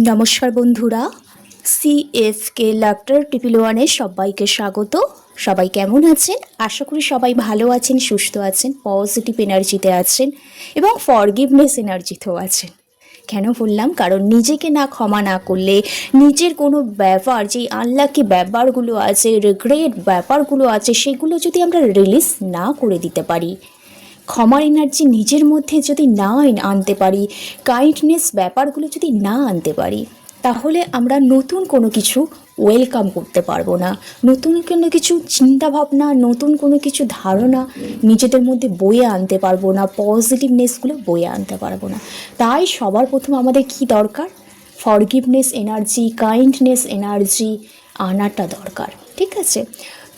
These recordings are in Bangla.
নমস্কার বন্ধুরা, সিএসকে লাফটার ট্রিপল ওয়ানে সবাইকে স্বাগত। সবাই কেমন আছেন? আশা করি সবাই ভালো আছেন, সুস্থ আছেন, পজিটিভ এনার্জিতে আছেন এবং ফরগিভনেস এনার্জিতেও আছেন। কেন বললাম? কারণ নিজেকে না ক্ষমা না করলে নিজের কোনো ব্যাপার, যে আনলাকি ব্যাপারগুলো আছে, রিগ্রেট ব্যাপারগুলো আছে, সেগুলো যদি আমরা রিলিজ না করে দিতে পারি, ক্ষমার এনার্জি নিজের মধ্যে যদি না আনতে পারি, কাইন্ডনেস ব্যাপারগুলো যদি না আনতে পারি, তাহলে আমরা নতুন কোনো কিছু ওয়েলকাম করতে পারবো না। নতুন কোনো কিছু চিন্তাভাবনা, নতুন কোনো কিছু ধারণা নিজেদের মধ্যে বয়ে আনতে পারবো না, পজিটিভনেসগুলো বয়ে আনতে পারবো না। তাই সবার প্রথম আমাদের কি দরকার? ফরগিভনেস এনার্জি, কাইন্ডনেস এনার্জি আনাটা দরকার। ঠিক আছে?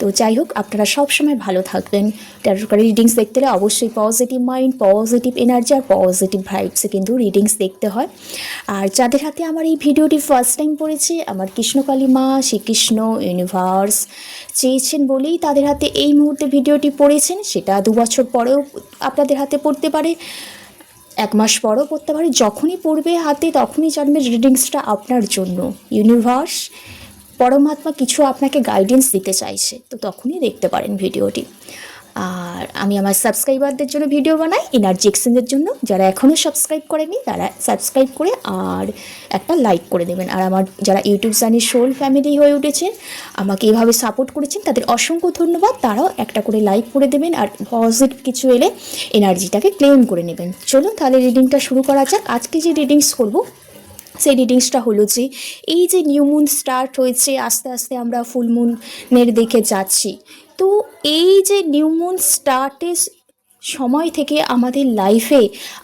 তো যাই হোক, আপনারা সবসময় ভালো থাকবেন। ট্যারোকারি রিডিংস দেখতে হলে অবশ্যই পজিটিভ মাইন্ড, পজিটিভ এনার্জি আর পজিটিভ ভাইবসে কিন্তু রিডিংস দেখতে হয়। আর যাদের হাতে আমার এই ভিডিওটি ফার্স্ট টাইম পড়েছে, আমার কৃষ্ণকালী মা, শ্রীকৃষ্ণ, ইউনিভার্স চেয়েছেন বলেই তাদের হাতে এই মুহূর্তে ভিডিওটি পড়েছেন। সেটা 2 বছর পরেও আপনাদের হাতে পড়তে পারে, 1 মাস পরেও পড়তে পারে। যখনই পড়বে হাতে তখনই জানবে রিডিংসটা আপনার জন্য। ইউনিভার্স, পরমাত্মা কিছু আপনাকে গাইডেন্স দিতে চাইছে, তো তখনই দেখতে পারেন ভিডিওটি। আর আমি আমার সাবস্ক্রাইবারদের জন্য ভিডিও বানাই, এনার্জি এক্সচেঞ্জের জন্য। যারা এখনও সাবস্ক্রাইব করেনি তারা সাবস্ক্রাইব করে আর একটা লাইক করে দেবেন। আর আমার যারা ইউটিউব চ্যানেল সোল ফ্যামিলি হয়ে উঠেছেন, আমাকে এভাবে সাপোর্ট করেছেন, তাদের অসংখ্য ধন্যবাদ। তারাও একটা করে লাইক করে দেবেন আর পজিটিভ কিছু এলে এনার্জিটাকে ক্লেম করে নেবেন। চলুন তাহলে রিডিংটা শুরু করা যাক। আজকে যে রিডিংস করবো সেই রিডিংসটা হলো যে, এই যে নিউ মুন স্টার্ট হয়েছে, আস্তে আস্তে আমরা ফুল মুনের দিকে যাচ্ছি। তো এই যে নিউ মুন স্টার্টের সময় থেকে আমাদের লাইফে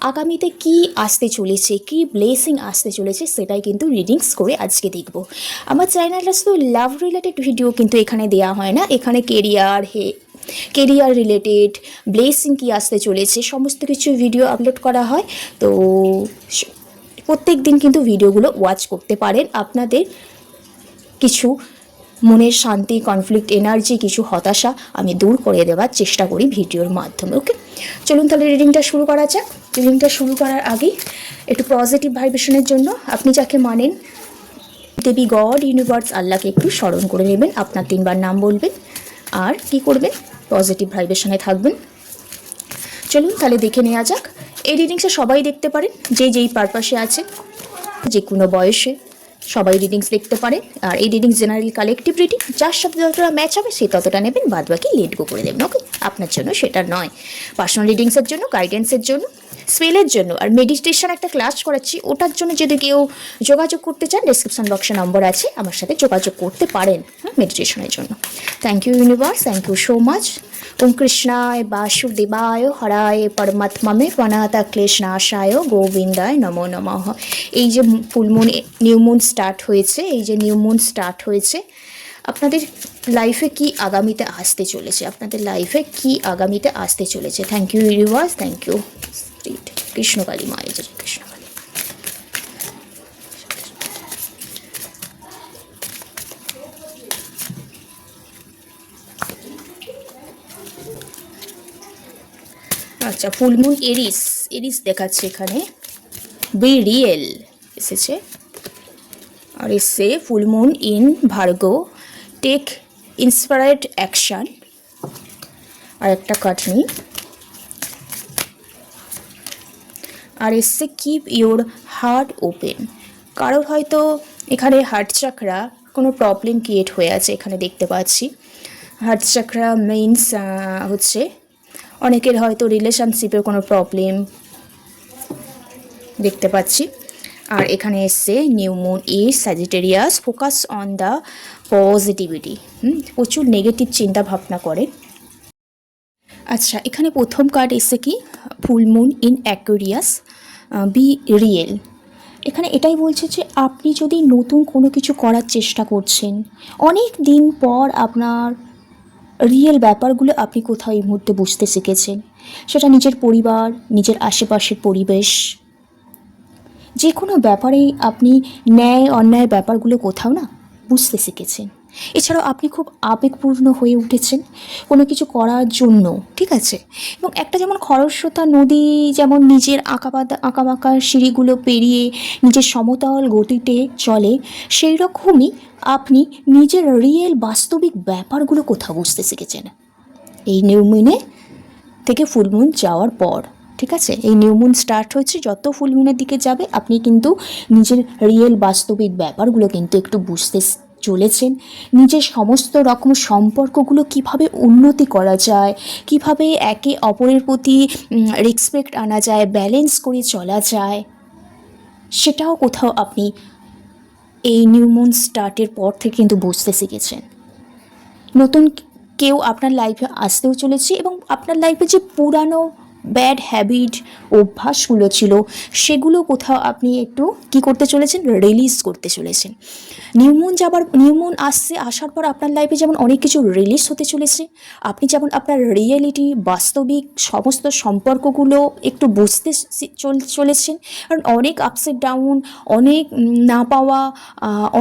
আগামীতে কি আসতে চলেছে, কি ব্লেসিং আসতে চলেছে, সেটাই কিন্তু রিডিংস করে আজকে দেখব। আমার চ্যানেলটা শুধু লাভ রিলেটেড ভিডিও কিন্তু এখানে দেওয়া হয় না, এখানে কেরিয়ার রিলেটেড ব্লেসিং কী আসতে চলেছে সমস্ত কিছু ভিডিও আপলোড করা হয়। তো প্রত্যেক দিন কিন্তু ভিডিওগুলো ওয়াচ করতে পারেন। আপনাদের কিছু মনের শান্তি, কনফ্লিক্ট এনার্জি, কিছু হতাশা আমি দূর করে দেওয়ার চেষ্টা করি ভিডিওর মাধ্যমে। ওকে, চলুন তাহলে রিডিংটা শুরু করা যাক। রিডিংটা শুরু করার আগেই একটু পজিটিভ ভাইব্রেশনের জন্য আপনি যাকে মানেন, দেবী, গড, ইউনিভার্স, আল্লাহকে একটু স্মরণ করে নেবেন। আপনার 3 বার নাম বলবেন আর কি করবেন, পজিটিভ ভাইব্রেশনে থাকবেন। চলুন তাহলে দেখে নেওয়া যাক। এই রিডিংসে সবাই দেখতে পারেন, যেই পারপাসে আছে, যে কোনো বয়সে সবাই রিডিংস দেখতে পারে। আর এই রিডিংস জেনারেল কালেকটিভ রিডিং, যার সাথে যতটা ম্যাচ হবে সে ততটা নেবেন, বাদ বাকি লেট গো করে দেবেন। ওকে, আপনার জন্য সেটা নয়। পার্সোনাল রিডিংসের জন্য, গাইডেন্সের জন্য, স্পেলের জন্য আর মেডিটেশন একটা ক্লাস করাচ্ছি, ওটার জন্য যদি কেউ যোগাযোগ করতে চান, ডিসক্রিপশন বক্সে নম্বর আছে, আমার সাথে যোগাযোগ করতে পারেন মেডিটেশনের জন্য। Thank you universe, thank you so much. Om কৃষ্ণায় বাসুদেবায় হরায় পরমাত্মা প্রণাতা ক্লেশনাশায় গোবিন্দায় নমো নমঃ। এই যে ফুলমুন, নিউ মুন স্টার্ট হয়েছে, এই যে নিউ মুন স্টার্ট হয়েছে, আপনাদের লাইফে কি আগামীতে আসতে চলেছে, আপনাদের লাইফে কি আগামীতে আসতে চলেছে। Thank you universe, thank you Krishnakali মায়ের জয় কৃষ্ণকালী। আচ্ছা, ফুলমুন এরিস দেখাচ্ছে এখানে, বি রিয়েল এসেছে। আর এসে full moon in Virgo, take inspired action. আর একটা কার্ড নিই। আর এসে কিপ ইউর হার্ট ওপেন। কারোর হয়তো এখানে হার্ট চাকরা কোনো প্রবলেম ক্রিয়েট হয়ে আছে, এখানে দেখতে পাচ্ছি। হার্ট চাকরা মিনস হচ্ছে অনেকের হয়তো রিলেশনশিপের কোনো প্রবলেম দেখতে পাচ্ছি। আর এখানে এসছে new moon is Sagittarius, focus on the positivity. প্রচুর নেগেটিভ চিন্তা ভাবনা করে। আচ্ছা, এখানে প্রথম কার্ড এসছে কি, full moon in Aquarius, be real. এখানে এটাই বলছে যে আপনি যদি নতুন কোনো কিছু করার চেষ্টা করছেন, অনেক দিন পর আপনার রিয়েল ব্যাপারগুলো আপনি কোথাও এই মুহূর্তে বুঝতে শিখেছেন। সেটা নিজের পরিবার, নিজের আশেপাশের পরিবেশ, যে কোনো ব্যাপারেই আপনি ন্যায় অন্যায় ব্যাপারগুলো কোথাও না বুঝতে শিখেছেন। এছাড়াও আপনি খুব আবেগপূর্ণ হয়ে উঠেছেন কোনো কিছু করার জন্য, ঠিক আছে? এবং একটা যেমন খরস্রোতা নদী যেমন নিজের আঁকাবাঁকা সিঁড়িগুলো পেরিয়ে নিজের সমতল গতিতে চলে, সেই রকমই আপনি নিজের রিয়েল বাস্তবিক ব্যাপারগুলো কোথাও বুঝতে শিখেছেন এই নিউ মুনে থেকে ফুল মুন যাওয়ার পর। ঠিক আছে, এই নিউ মুন স্টার্ট হয়েছে, যত ফুল মুনের দিকে যাবে আপনি কিন্তু নিজের রিয়েল বাস্তবিক ব্যাপারগুলো কিন্তু একটু বুঝতে চলেছেন। নিজের সমস্ত রকম সম্পর্কগুলো কিভাবে উন্নতি করা যায়, কিভাবে একে অপরের প্রতি রেসপেক্ট আনা যায়, ব্যালেন্স করে চলা যায়, সেটাও কোথাও আপনি এই নিউ মুন স্টার্টের পর থেকে কিন্তু বুঝতে শিখেছেন। নতুন কেউ আপনার লাইফে আসতেও চলেছে এবং আপনার লাইফে যে পুরানো ব্যাড হ্যাবিট অভ্যাসগুলো ছিল সেগুলো কোথাও আপনি একটু কি করতে চলেছেন, রিলিজ করতে চলেছেন। নিউমুন আসার পর আপনার লাইফে যেমন অনেক কিছু রিলিজ হতে চলেছে, আপনি যেমন আপনার রিয়েলিটি বাস্তবিক সমস্ত সম্পর্কগুলো একটু বুঝতে চলেছেন। কারণ অনেক আপসেট ডাউন, অনেক না পাওয়া,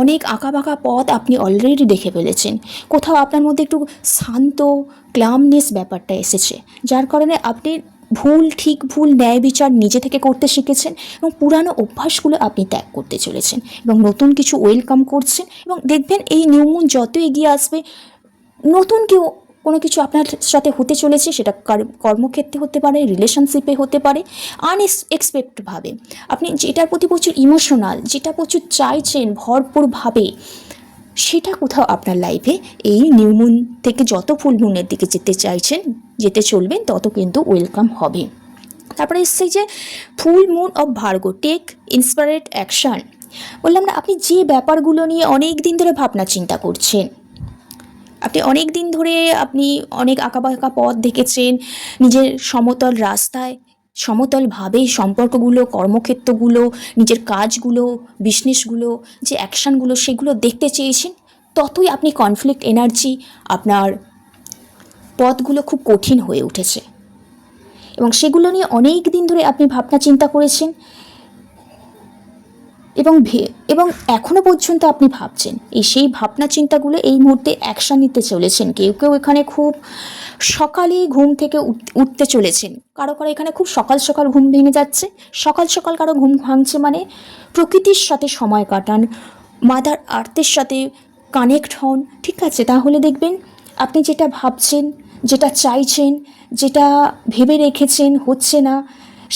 অনেক আঁকাবাঁকা পথ আপনি অলরেডি দেখে ফেলেছেন। কোথাও আপনার মধ্যে একটু শান্ত ক্লামনেস ব্যাপারটা এসেছে, যার কারণে আপনি ভুল ন্যায় বিচার নিজে থেকে করতে শিখেছেন এবং পুরানো অভ্যাসগুলো আপনি ত্যাগ করতে চলেছেন এবং নতুন কিছু ওয়েলকাম করছেন। এবং দেখবেন এই নিউ মুন যত এগিয়ে আসবে, নতুন কেউ কোনো কিছু আপনার সাথে হতে চলেছে, সেটা কর্মক্ষেত্রে হতে পারে, রিলেশনশিপে হতে পারে, আনএক্সপেক্টেডভাবে আপনি যেটার প্রতি প্রচুর ইমোশনাল, যেটা প্রচুর চাইছেন ভরপুরভাবে, সেটা কোথাও আপনার লাইফে এই নিউ মুন থেকে যত ফুল মুনের দিকে যেতে চলবেন তত কিন্তু ওয়েলকাম হবে। তারপরে এসছে যে full moon of Virgo, take inspired action. বললাম না, আপনি যে ব্যাপারগুলো নিয়ে অনেক দিন ধরে ভাবনা চিন্তা করছেন, আপনি অনেক দিন ধরে আপনি অনেক আঁকাবাঁকা পথ দেখেছেন, নিজের সমতল রাস্তায় সমতলভাবে সম্পর্কগুলো, কর্মক্ষেত্রগুলো, নিজের কাজগুলো, বিজনেসগুলো, যে অ্যাকশানগুলো সেগুলো দেখতে চেয়েছেন, ততই আপনি কনফ্লিক্ট এনার্জি, আপনার পথগুলো খুব কঠিন হয়ে উঠেছে এবং সেগুলো নিয়ে অনেক দিন ধরে আপনি ভাবনা চিন্তা করেছেন এবং এখনও পর্যন্ত আপনি ভাবছেন। সেই ভাবনা চিন্তাগুলো এই মুহূর্তে অ্যাকশান নিতে চলেছেন। কেউ এখানে খুব সকালে ঘুম থেকে উঠতে চলেছেন, কারো এখানে খুব সকাল ঘুম ভেঙে যাচ্ছে। সকাল কারো ঘুম ভাঙছে মানে প্রকৃতির সাথে সময় কাটান, মাদার আর্থের সাথে কানেক্ট হন, ঠিক আছে? তাহলে দেখবেন আপনি যেটা ভাবছেন, যেটা চাইছেন, যেটা ভেবে রেখেছেন হচ্ছে না,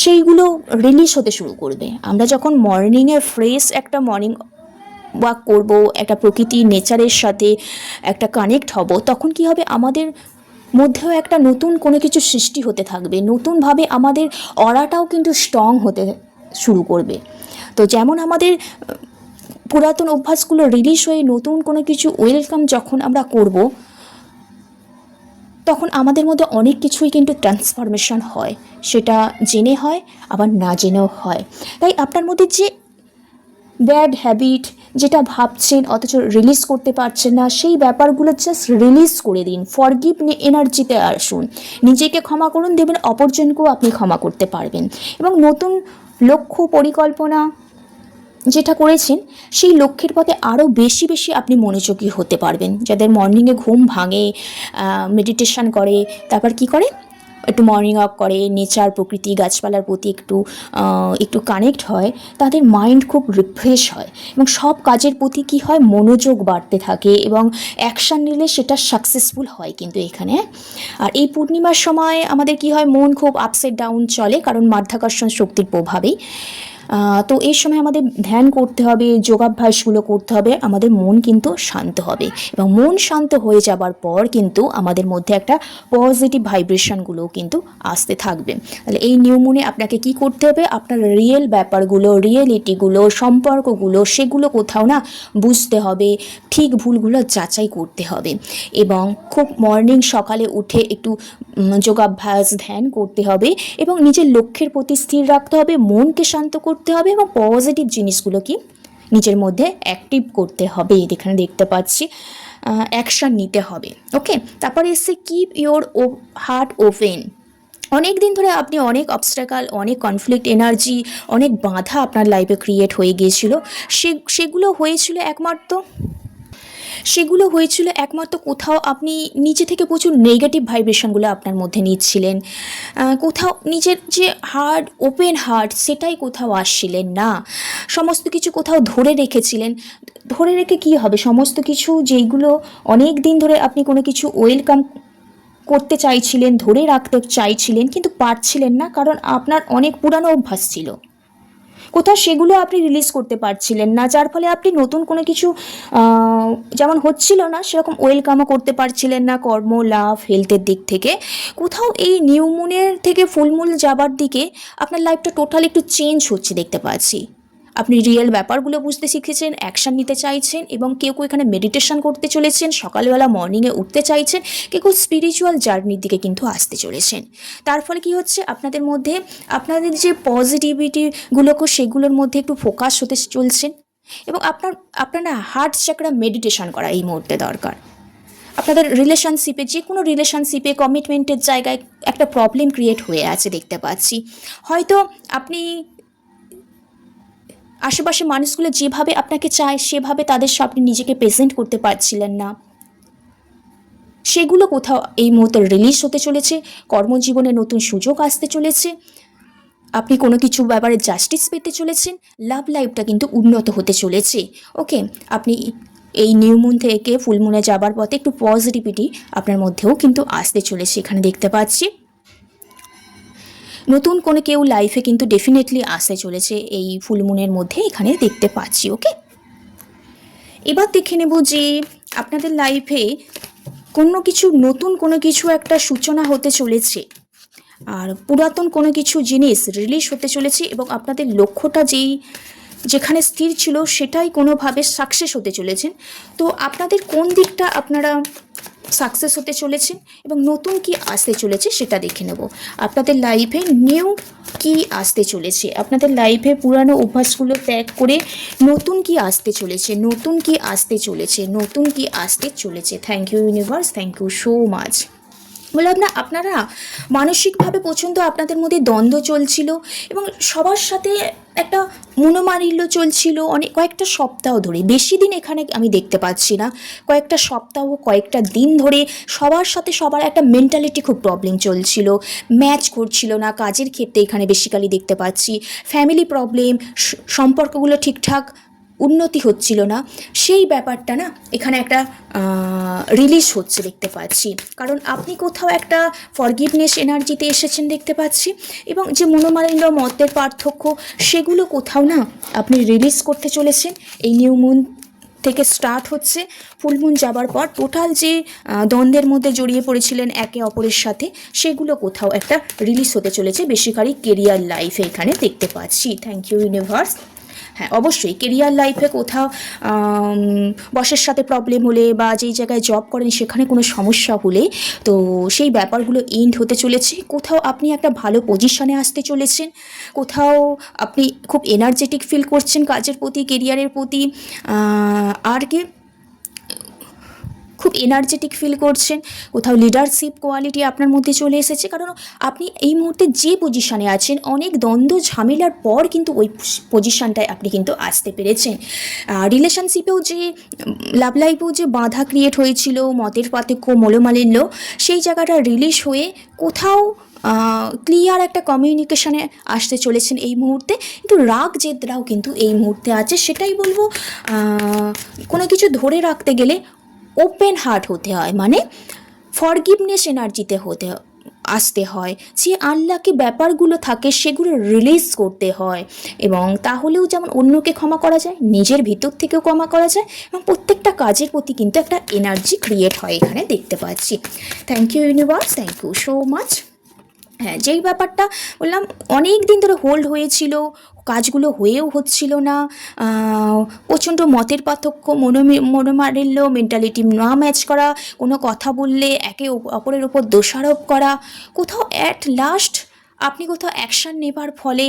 সেইগুলো রিলিজ হতে শুরু করবে। আমরা যখন মর্নিংয়ে ফ্রেশ একটা মর্নিং ওয়াক করব, একটা প্রকৃতি নেচারের সাথে একটা কানেক্ট হব, তখন কি হবে, আমাদের মধ্যেও একটা নতুন কোনো কিছু সৃষ্টি হতে থাকবে, নতুনভাবে আমাদের অরাটাও কিন্তু স্ট্রং হতে শুরু করবে। তো যেমন আমাদের পুরাতন অভ্যাসগুলো রিলিজ হয়ে নতুন কোনো কিছু ওয়েলকাম যখন আমরা করব, তখন আমাদের মধ্যে অনেক কিছুই কিন্তু ট্রান্সফরমেশন হয়, সেটা জেনে হয় আবার না জেনেও হয়। তাই আপনার মধ্যে যে ব্যাড হ্যাবিট, যেটা ভাবছেন অথচ রিলিজ করতে পারছেন না, সেই ব্যাপারগুলো জাস্ট রিলিজ করে দিন। ফরগিভ এনার্জিতে আসুন, নিজেকে ক্ষমা করুন, দেবেন অপরজনকেও আপনি ক্ষমা করতে পারবেন এবং নতুন লক্ষ্য পরিকল্পনা যেটা করেছেন সেই লক্ষ্যের পথে আরও বেশি আপনি মনোযোগী হতে পারবেন। যাদের মর্নিংয়ে ঘুম ভাঙে, মেডিটেশন করে, তারপর কি করে, একটু মর্নিং ওয়াক করে, নেচার, প্রকৃতি, গাছপালার প্রতি একটু কানেক্ট হয়, তাদের মাইন্ড খুব রিফ্রেশ হয় এবং সব কাজের প্রতি কি হয়, মনোযোগ বাড়তে থাকে এবং অ্যাকশান নিলে সেটা সাকসেসফুল হয় কিন্তু এখানে। আর এই পূর্ণিমার সময় আমাদের কি হয়, মন খুব আপসেট ডাউন চলে, কারণ মাধ্যাকর্ষণ শক্তির প্রভাবেই। তো এই সময় আমাদের ধ্যান করতে হবে, যোগাভ্যাসগুলো করতে হবে, আমাদের মন কিন্তু শান্ত হবে এবং মন শান্ত হয়ে যাবার পর কিন্তু আমাদের মধ্যে একটা পজিটিভ ভাইব্রেশনগুলো কিন্তু আসতে থাকবে। তাহলে এই নিউ মুনে আপনাকে কি করতে হবে, আপনার রিয়েল ব্যাপারগুলো, রিয়েলিটিগুলো, সম্পর্কগুলো, সেগুলো কোথাও না বুঝতে হবে, ঠিক ভুলগুলো যাচাই করতে হবে এবং খুব মর্নিং সকালে উঠে একটু যোগাভ্যাস, ধ্যান করতে হবে এবং নিজের লক্ষ্যের প্রতি স্থির রাখতে হবে, মনকে শান্ত করতে হবে এবং পজিটিভ জিনিসগুলো কি নিজের মধ্যে অ্যাক্টিভ করতে হবে। এখানে দেখতে পাচ্ছি অ্যাকশান নিতে হবে। ওকে, তারপরে এসে কিপ ইওর হার্ট ওপেন। অনেক দিন ধরে আপনি অনেক অবস্ট্যাকল, অনেক কনফ্লিক্ট এনার্জি, অনেক বাধা আপনার লাইফে ক্রিয়েট হয়ে গিয়েছিল। সেগুলো হয়েছিল একমাত্র সেগুলো হয়েছিল একমাত্র কোথাও আপনি নিজে থেকে প্রচুর নেগেটিভ ভাইব্রেশনগুলো আপনার মধ্যে নিচ্ছিলেন, কোথাও নিজের যে হার্ট, ওপেন হার্ট, সেটাই কোথাও আসছিলেন না, সমস্ত কিছু কোথাও ধরে রেখেছিলেন। ধরে রেখে কী হবে, সমস্ত কিছু যেইগুলো অনেক দিন ধরে আপনি কোনো কিছু ওয়েলকাম করতে চাইছিলেন, ধরে রাখতে চাইছিলেন, কিন্তু পারছিলেন না, কারণ আপনার অনেক পুরানো অভ্যাস ছিল, কোথাও সেগুলো আপনি রিলিজ করতে পারছিলেন না, যার ফলে আপনি নতুন কোনো কিছু যেমন হচ্ছিল না সেরকম ওয়েলকামও করতে পারছিলেন না, কর্ম, লাভ, হেলথের দিক থেকে। কোথাও এই নিউ মুনের থেকে ফুল মুন যাবার দিকে আপনার লাইফটা টোটাল একটু চেঞ্জ হচ্ছে দেখতে পাচ্ছি। আপনি রিয়েল ব্যাপারগুলো বুঝতে শিখেছেন, অ্যাকশান নিতে চাইছেন, এবং কেউ কেউ এখানে মেডিটেশন করতে চলেছেন, সকালবেলা মর্নিংয়ে উঠতে চাইছেন, কেউ কেউ স্পিরিচুয়াল জার্নির দিকে কিন্তু আসতে চলেছেন। তার ফলে কি হচ্ছে, আপনাদের মধ্যে আপনাদের যে পজিটিভিটিগুলোকে সেগুলোর মধ্যে একটু ফোকাস হতে চলছেন, এবং আপনার না হার্ট চাকরা মেডিটেশন করা এই মুহূর্তে দরকার। আপনাদের রিলেশনশিপে, যে কোনো রিলেশনশিপে, কমিটমেন্টের জায়গায় একটা প্রবলেম ক্রিয়েট হয়ে আছে দেখতে পাচ্ছি। হয়তো আপনি আশেপাশে মানুষগুলো যেভাবে আপনাকে চায় সেভাবে তাদের সামনে নিজেকে প্রেজেন্ট করতে পারছিলেন না, সেগুলো কোথাও এই মুহূর্তে রিলিজ হতে চলেছে। কর্মজীবনে নতুন সুযোগ আসতে চলেছে, আপনি কোনো কিছু ব্যাপারে জাস্টিস পেতে চলেছেন, লাভ লাইফটা কিন্তু উন্নত হতে চলেছে। ওকে, আপনি এই নিউ মুন থেকে ফুল মুনে যাবার পথে একটু পজিটিভিটি আপনার মধ্যেও কিন্তু আসতে চলেছে এখানে দেখতে পাচ্ছি। নতুন কোনো কেউ লাইফে কিন্তু ডেফিনেটলি আসতে চলেছে এই ফুল মুনের মধ্যে এখানে দেখতে পাচ্ছি। ওকে, এবার দেখে নেব যে আপনাদের লাইফে কোনো কিছু নতুন কোনো কিছু একটা সূচনা হতে চলেছে, আর পুরাতন কোনো কিছু জিনিস রিলিজ হতে চলেছে, এবং আপনাদের লক্ষ্যটা যেখানে স্থির ছিল সেটাই কোনোভাবে সাকসেস হতে চলেছেন। তো আপনাদের কোন দিকটা আপনারা সাকসেস হতে চলেছেন এবং নতুন কি আসতে চলেছে সেটা দেখে নেব। আপনাদের লাইফে নিউ কি আসতে চলেছে, আপনাদের লাইফে পুরানো অভ্যাসগুলো ত্যাগ করে নতুন কি আসতে চলেছে, নতুন কি আসতে চলেছে, নতুন কি আসতে চলেছে। Thank you universe, thank you so much. বলে আপনারা মানসিকভাবে প্রচণ্ড আপনাদের মধ্যে দ্বন্দ্ব চলছিল, এবং সবার সাথে একটা মনোমালিন্য চলছিল কয়েকটা সপ্তাহ ধরে, বেশি দিন এখানে আমি দেখতে পাচ্ছি না, কয়েকটা সপ্তাহ, কয়েকটা দিন ধরে সবার সাথে সবার একটা মেন্টালিটি খুব প্রবলেম চলছিল, ম্যাচ করছিল না কাজের ক্ষেত্রে এখানে বেসিক্যালি দেখতে পাচ্ছি, ফ্যামিলি প্রবলেম, সম্পর্কগুলো ঠিকঠাক উন্নতি হচ্ছিল না, সেই ব্যাপারটা না এখানে একটা রিলিজ হচ্ছে দেখতে পাচ্ছি, কারণ আপনি কোথাও একটা ফরগিভনেস এনার্জিতে এসেছেন দেখতে পাচ্ছি, এবং যে মনোমালিন্য, মতের পার্থক্য, সেগুলো কোথাও না আপনি রিলিজ করতে চলেছেন। এই নিউ মুন থেকে স্টার্ট হচ্ছে, ফুল মুন যাবার পর টোটাল যে দ্বন্দ্বের মধ্যে জড়িয়ে পড়েছিলেন একে অপরের সাথে, সেগুলো কোথাও একটা রিলিজ হতে চলেছে, বেসিক্যালি কেরিয়ার লাইফে এখানে দেখতে পাচ্ছি। Thank you universe. হ্যাঁ, অবশ্যই কেরিয়ার লাইফে কোথাও বসের সাথে প্রবলেম হলে বা যেই জায়গায় জব করেন সেখানে কোনো সমস্যা হলে, তো সেই ব্যাপারগুলো এন্ড হতে চলেছে, কোথাও আপনি একটা ভালো পজিশনে আসতে চলেছেন, কোথাও আপনি খুব এনার্জেটিক ফিল করছেন কাজের প্রতি, কেরিয়ারের প্রতি, আর কি খুব এনার্জেটিক ফিল করছেন, কোথাও লিডারশিপ কোয়ালিটি আপনার মধ্যে চলে এসেছে, কারণ আপনি এই মুহূর্তে যে পজিশানে আছেন অনেক দ্বন্দ্ব ঝামেলার পর কিন্তু ওই পজিশানটায় আপনি কিন্তু আসতে পেরেছেন। রিলেশনশিপেও যে লাভ লাইফেও যে বাধা ক্রিয়েট হয়েছিল, মতের পার্থক্য, মনোমালিন্য, সেই জায়গাটা রিলিজ হয়ে কোথাও ক্লিয়ার একটা কমিউনিকেশানে আসতে চলেছেন এই মুহূর্তে। কিন্তু রাগ জেদরাও কিন্তু এই মুহূর্তে আছে, সেটাই বলবো কোনো কিছু ধরে রাখতে গেলে ওপেন হার্ট হতে হয়, মানে ফরগিভনেস এনার্জিতে আসতে হয়, যে আল্লাহকে ব্যাপারগুলো থাকে সেগুলো রিলিজ করতে হয়, এবং তাহলেও যেমন অন্যকে ক্ষমা করা যায়, নিজের ভিতর থেকেও ক্ষমা করা যায়, এবং প্রত্যেকটা কাজের প্রতি কিন্তু একটা এনার্জি ক্রিয়েট হয় এখানে দেখতে পাচ্ছি। Thank you universe, thank you so much. হ্যাঁ, যেই ব্যাপারটা বললাম অনেক দিন ধরে হোল্ড হয়েছিল, কাজগুলো হয়েও হচ্ছিল না, প্রচণ্ড মতের পার্থক্য, মনোমালিন্য, মেন্টালিটি না ম্যাচ করা, কোনো কথা বললে একে অপরের ওপর দোষারোপ করা, কোথাও অ্যাট লাস্ট আপনি কোথাও অ্যাকশান নেবার ফলে,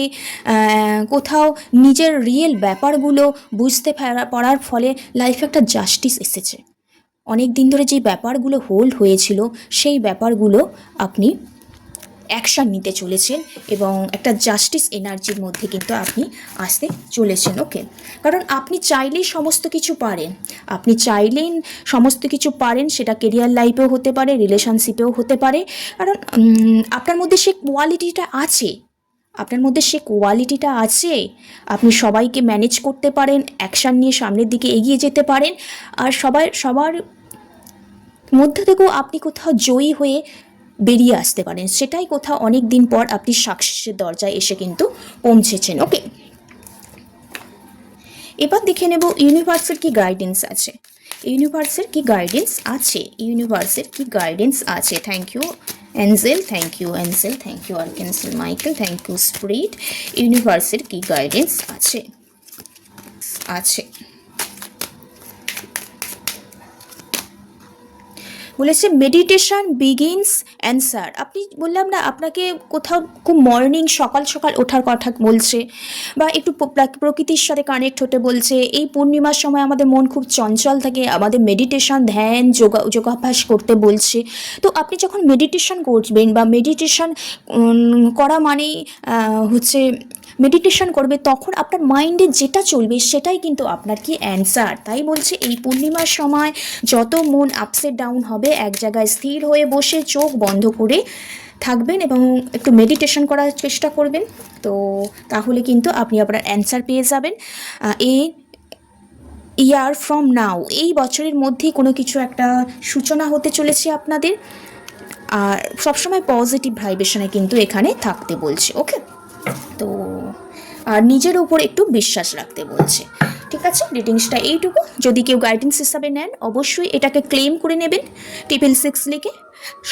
কোথাও নিজের রিয়েল ব্যাপারগুলো বুঝতে পারার ফলে লাইফে একটা জাস্টিস এসেছে। অনেক দিন ধরে যেই ব্যাপারগুলো হোল্ড হয়েছিল সেই ব্যাপারগুলো আপনি অ্যাকশান নিতে চলেছেন এবং একটা জাস্টিস এনার্জির মধ্যে কিন্তু আপনি আসতে চলেছেন। ওকে, কারণ আপনি চাইলেই সমস্ত কিছু পারেন, আপনি চাইলেই সমস্ত কিছু পারেন, সেটা কেরিয়ার লাইফেও হতে পারে, রিলেশনশিপেও হতে পারে। কারণ আপনার মধ্যে সে কোয়ালিটিটা আছে, আপনার মধ্যে সে কোয়ালিটিটা আছে, আপনি সবাইকে ম্যানেজ করতে পারেন, অ্যাকশান নিয়ে সামনের দিকে এগিয়ে যেতে পারেন, আর সবার মধ্যে থেকেও আপনি কোথাও জয়ী হয়ে বেরিয়ে আসতে পারেন। সেটাই কোথাও অনেক দিন পর আপনি সাকসেসের দরজায় এসে কিন্তু পৌঁছেছেন। ওকে, এবার দেখে নেব ইউনিভার্সের কি গাইডেন্স আছে, ইউনিভার্সের কি গাইডেন্স আছে, ইউনিভার্সের কি গাইডেন্স আছে। Thank you angel, thank you angel, thank you archangel Michael, thank you spirit. ইউনিভার্সের কি গাইডেন্স আছে আছে বলেছে মেডিটেশন বিগিনস অ্যান্সার। আপনি বললাম না আপনাকে কোথাও খুব মর্নিং সকাল সকাল ওঠার কথা বলছে, বা একটু প্রকৃতির সাথে কানেক্ট হতে বলছে। এই পূর্ণিমার সময় আমাদের মন খুব চঞ্চল থাকে, আমাদের মেডিটেশন ধ্যান যোগাভ্যাস করতে বলছে। তো আপনি যখন মেডিটেশন করবেন বা মেডিটেশন করা মানেই হচ্ছে মেডিটেশন করবে, তখন আপনার মাইন্ডে যেটা চলবে সেটাই কিন্তু আপনার কি অ্যান্সার। তাই বলছে এই পূর্ণিমার সময় যত মন আপসেট ডাউন হবে, এক জায়গায় স্থির হয়ে বসে চোখ বন্ধ করে থাকবেন এবং একটু মেডিটেশন করার চেষ্টা করবেন, তো তাহলে কিন্তু আপনি আপনার অ্যান্সার পেয়ে যাবেন। এই ইয়ার ফ্রম নাও, এই বছরের মধ্যেই কোনো কিছু একটা সূচনা হতে চলেছে আপনাদের। আর সবসময় পজিটিভ ভাইব্রেশনে কিন্তু এখানে থাকতে বলছে। ওকে, তো আর নিজের উপর একটু বিশ্বাস রাখতে বলছে। ঠিক আছে, রিডিংসটা এইটুকু। যদি কেউ গাইডেন্স হিসাবে নেন অবশ্যই এটাকে ক্লেম করে নেবেন 666 লিখে।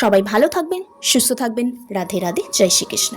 সবাই ভালো থাকবেন, সুস্থ থাকবেন। রাধে রাধে, জয় শ্রীকৃষ্ণ।